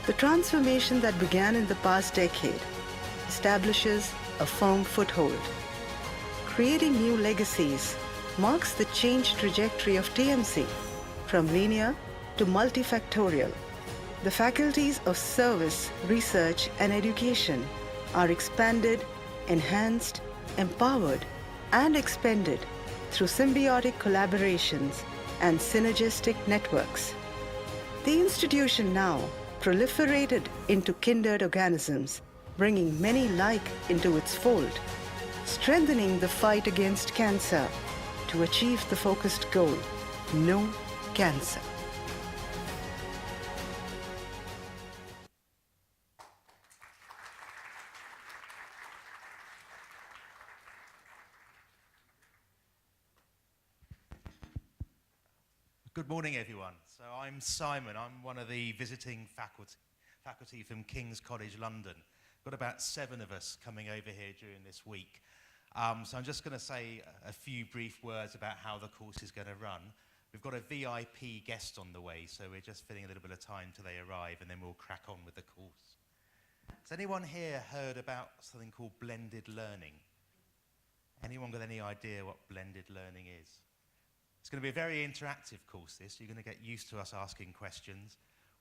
The transformation that began in the past decade establishes a firm foothold. Creating new legacies marks the change trajectory of TMC from linear to multifactorial. The faculties of service, research, and education are expanded, enhanced, empowered, and expanded through symbiotic collaborations and synergistic networks. The institution now proliferated into kindred organisms, bringing many like into its fold, strengthening the fight against cancer to achieve the focused goal, no cancer. Good morning, everyone. So I'm Simon. I'm one of the visiting faculty from King's College London. Got about 7 of us coming over here during this week. So I'm just going to say a few brief words about how the course is going to run. We've got a VIP guest on the way, so we're just filling a little bit of time till they arrive, and then we'll crack on with the course. Has anyone here heard about something called blended learning? Anyone got any idea what blended learning is? It's going to be a very interactive course, this. You're going to get used to us asking questions,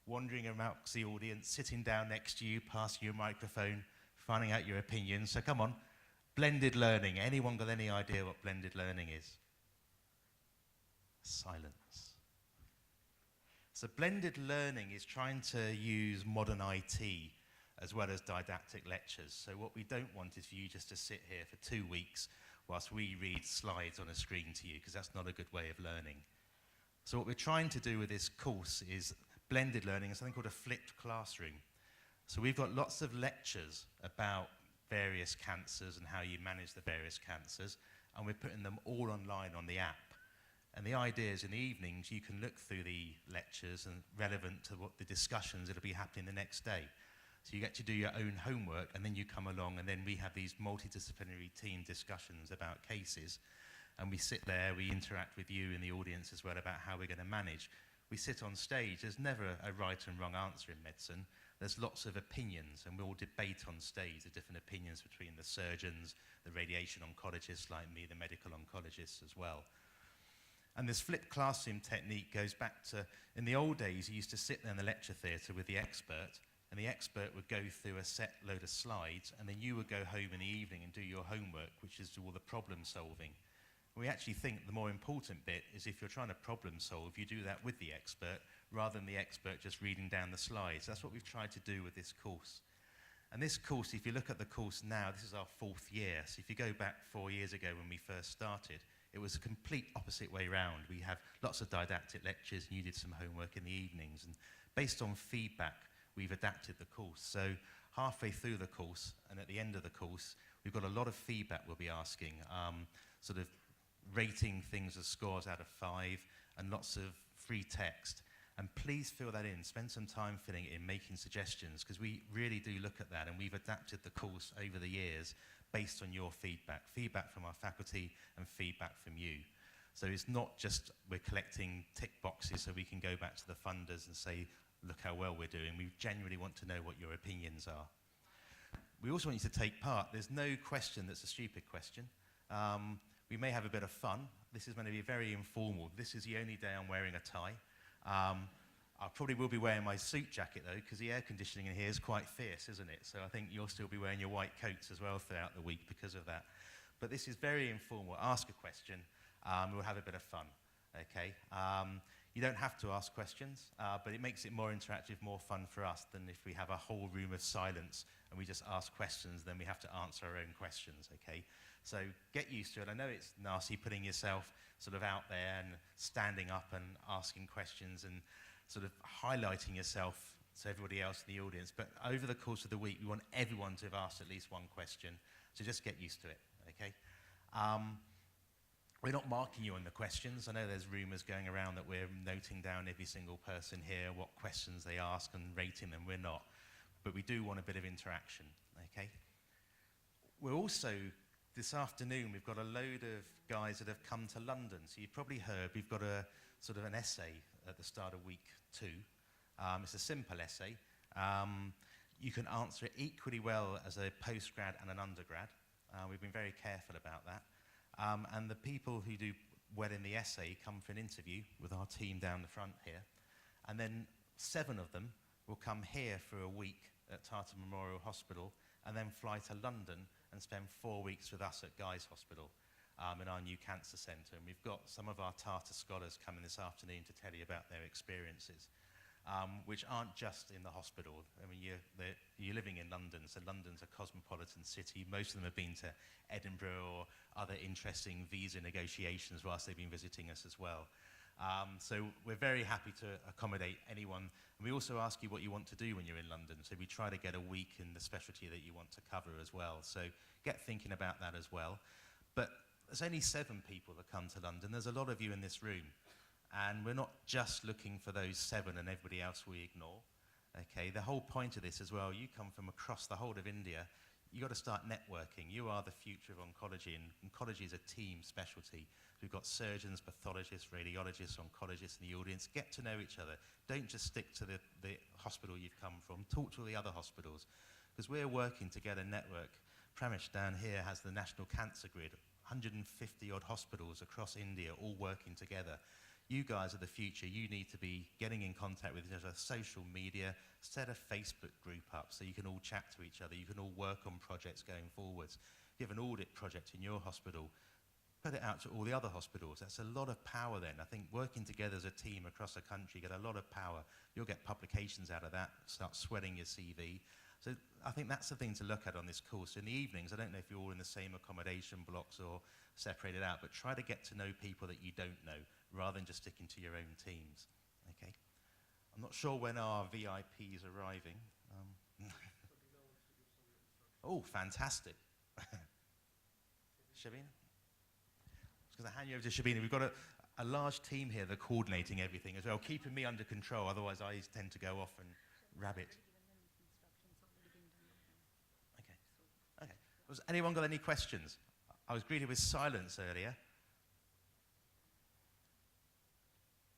wandering amongst the audience, sitting down next to you, passing you a microphone, finding out your opinions. So come on, blended learning. Anyone got any idea what blended learning is? Silence. So blended learning is trying to use modern IT as well as didactic lectures. So what we don't want is for you just to sit here for 2 weeks whilst we read slides on a screen to you, because that's not a good way of learning. So what we're trying to do with this course is blended learning is something called a flipped classroom. So we've got lots of lectures about various cancers and how you manage the various cancers, and we're putting them all online on the app. And the idea is in the evenings you can look through the lectures and relevant to what the discussions that'll be happening the next day. So you get to do your own homework, and then you come along, and then we have these multidisciplinary team discussions about cases, and we sit there, we interact with you in the audience as well about how we're going to manage. We sit on stage. There's never a right and wrong answer in medicine. There's lots of opinions, and we'll debate on stage the different opinions between the surgeons, the radiation oncologists like me, the medical oncologists as well. And this flipped classroom technique goes back to, in the old days, you used to sit there in the lecture theatre with the expert, and the expert would go through a set load of slides, and then you would go home in the evening and do your homework, which is all the problem solving. We actually think the more important bit is if you're trying to problem solve, you do that with the expert, rather than the expert just reading down the slides. That's what we've tried to do with this course. And this course, if you look at the course now, this is our 4th year. So if you go back 4 years ago when we first started, it was a complete opposite way round. We have lots of didactic lectures, and you did some homework in the evenings. And based on feedback, we've adapted the course. So halfway through the course and at the end of the course, we've got a lot of feedback we'll be asking, sort of rating things as scores out of 5, and lots of free text. And please fill that in. Spend some time filling it in, making suggestions, because we really do look at that, and we've adapted the course over the years based on your feedback, feedback from our faculty and feedback from you. So it's not just we're collecting tick boxes so we can go back to the funders and say, look how well we're doing. We genuinely want to know what your opinions are. We also want you to take part. There's no question that's a stupid question. We may have a bit of fun. This is going to be very informal. This is the only day I'm wearing a tie. I probably will be wearing my suit jacket though, because the air conditioning in here is quite fierce, isn't it? So I think you'll still be wearing your white coats as well throughout the week because of that. But this is very informal. Ask a question. We'll have a bit of fun, okay? You don't have to ask questions, but it makes it more interactive, more fun for us than if we have a whole room of silence and we just ask questions, then we have to answer our own questions, okay? So get used to it. I know it's nasty putting yourself sort of out there and standing up and asking questions and sort of highlighting yourself to everybody else in the audience, but over the course of the week, we want everyone to have asked at least one question, so just get used to it, okay? We're not marking you on the questions. I know there's rumours going around that we're noting down every single person here, what questions they ask and rating them. We're not. But we do want a bit of interaction, okay? We're also, this afternoon, we've got a load of guys that have come to London. So you've probably heard we've got a sort of an essay at the start of week 2. It's a simple essay. You can answer it equally well as a postgrad and an undergrad. We've been very careful about that. And the people who do well in the essay come for an interview with our team down the front here. And then 7 of them will come here for a week at Tata Memorial Hospital and then fly to London and spend 4 weeks with us at Guy's Hospital in our new cancer centre. And we've got some of our Tata scholars coming this afternoon to tell you about their experiences, which aren't just in the hospital. I mean, you're living in London, so London's a cosmopolitan city. Most of them have been to Edinburgh or other interesting visa negotiations whilst they've been visiting us as well. So we're very happy to accommodate anyone. And we also ask you what you want to do when you're in London. So we try to get a week in the specialty that you want to cover as well. So get thinking about that as well. But there's only 7 people that come to London. There's a lot of you in this room. And we're not just looking for those 7 and everybody else we ignore. Okay, the whole point of this as well, you come from across the whole of India. You've got to start networking. You are the future of oncology, and oncology is a team specialty. We've got surgeons, pathologists, radiologists, oncologists in the audience. Get to know each other. Don't just stick to the hospital you've come from. Talk to the other hospitals, because we're working to get a network. Pramesh down here has the National Cancer Grid, 150-odd hospitals across India all working together. You guys are the future. You need to be getting in contact with each other, social media, set a Facebook group up so you can all chat to each other. You can all work on projects going forwards. If you have an audit project in your hospital, put it out to all the other hospitals. That's a lot of power then. I think working together as a team across the country, get a lot of power. You'll get publications out of that, start sweating your CV. So I think that's the thing to look at on this course. In the evenings, I don't know if you're all in the same accommodation blocks or separated out, but try to get to know people that you don't know, rather than just sticking to your own teams. Okay. I'm not sure when our VIP is arriving. Oh, fantastic. Shabina? I was going to hand you over to Shabina. We've got a large team here that are coordinating everything as well, keeping me under control, otherwise I tend to go off and rabbit. Okay. Okay. Has anyone got any questions? I was greeted with silence earlier.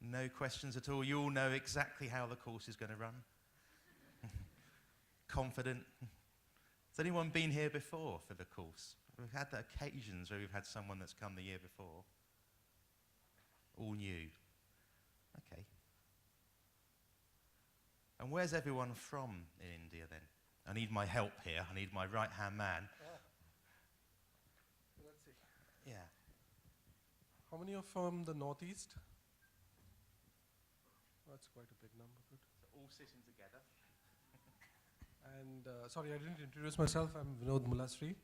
No questions at all. You all know exactly how the course is going to run. Confident. Has anyone been here before for the course? We've had the occasions where we've had someone that's come the year before. All new. Okay. And where's everyone from in India then? I need my help here. I need my right-hand man. Let's see. Yeah. How many are from the Northeast? That's quite a big number. Good. So all sitting together. And sorry, I didn't introduce myself. I'm Vinod Mulasri.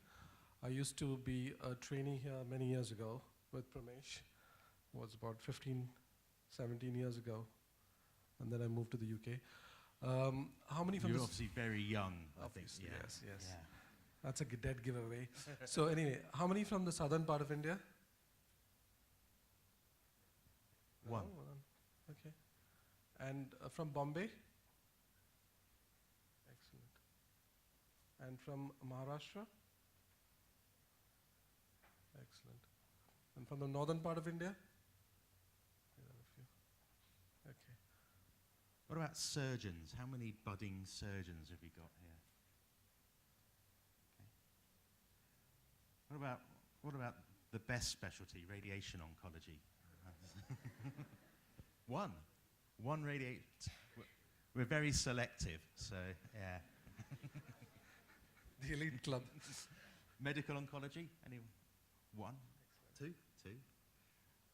I used to be a trainee here many years ago with Pramesh. It was about 15, 17 years ago. And then I moved to the UK. How many from You're this? obviously very young, Obviously, I think. yes, yes. Yeah. That's a dead giveaway. So anyway, how many from the southern part of India? One. No, one. Okay. And from Bombay? Excellent. And from Maharashtra? Excellent. And from the northern part of India? Okay. What about surgeons? How many budding surgeons have we got here? Okay. What about the best specialty, radiation oncology? One radiation. We're very selective, so yeah. The elite club. Medical oncology? Anyone? One? Excellent. Two?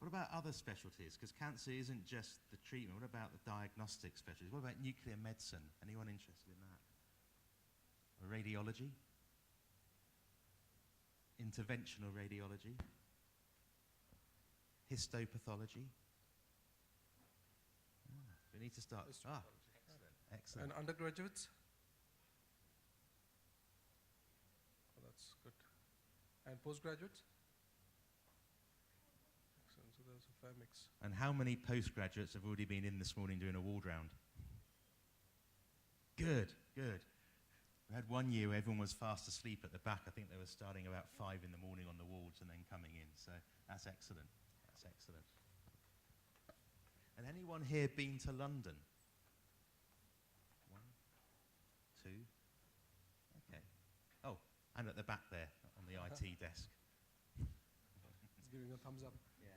What about other specialties? Because cancer isn't just the treatment. What about the diagnostic specialties? What about nuclear medicine? Anyone interested in that? Or radiology? Interventional radiology? Histopathology? We need to start. Excellent. And undergraduates? Oh, that's good. And postgraduates? Excellent. So there's a fair mix. And how many postgraduates have already been in this morning doing a ward round? Good. We had one year where everyone was fast asleep at the back. I think they were starting about 5 in the morning on the wards and then coming in. So that's excellent. And anyone here been to London? One, And at the back there, on the IT desk. He's giving a thumbs up. Yeah.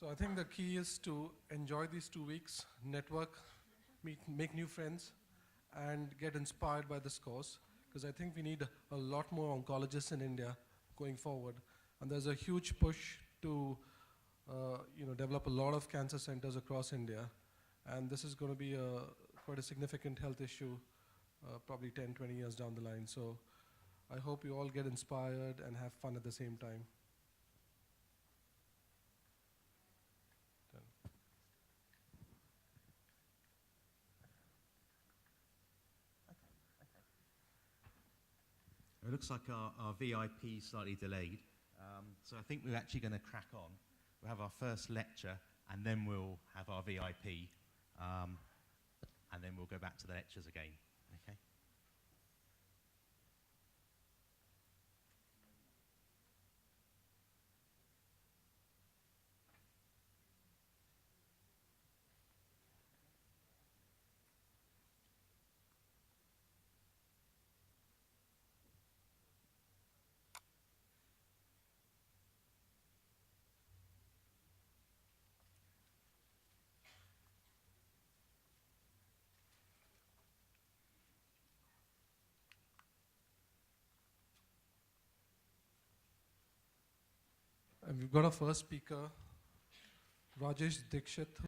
So I think the key is to enjoy these 2 weeks, network, make new friends, and get inspired by this course. Because I think we need a lot more oncologists in India going forward. And there's a huge push to develop a lot of cancer centers across India. And this is going to be quite a significant health issue, probably 10, 20 years down the line. So I hope you all get inspired and have fun at the same time. It looks like our VIP is slightly delayed. So I think we're actually going to crack on. We'll have our first lecture, and then we'll have our VIP, and then we'll go back to the lectures again. Okay? And we've got our first speaker, Rajesh Dikshit.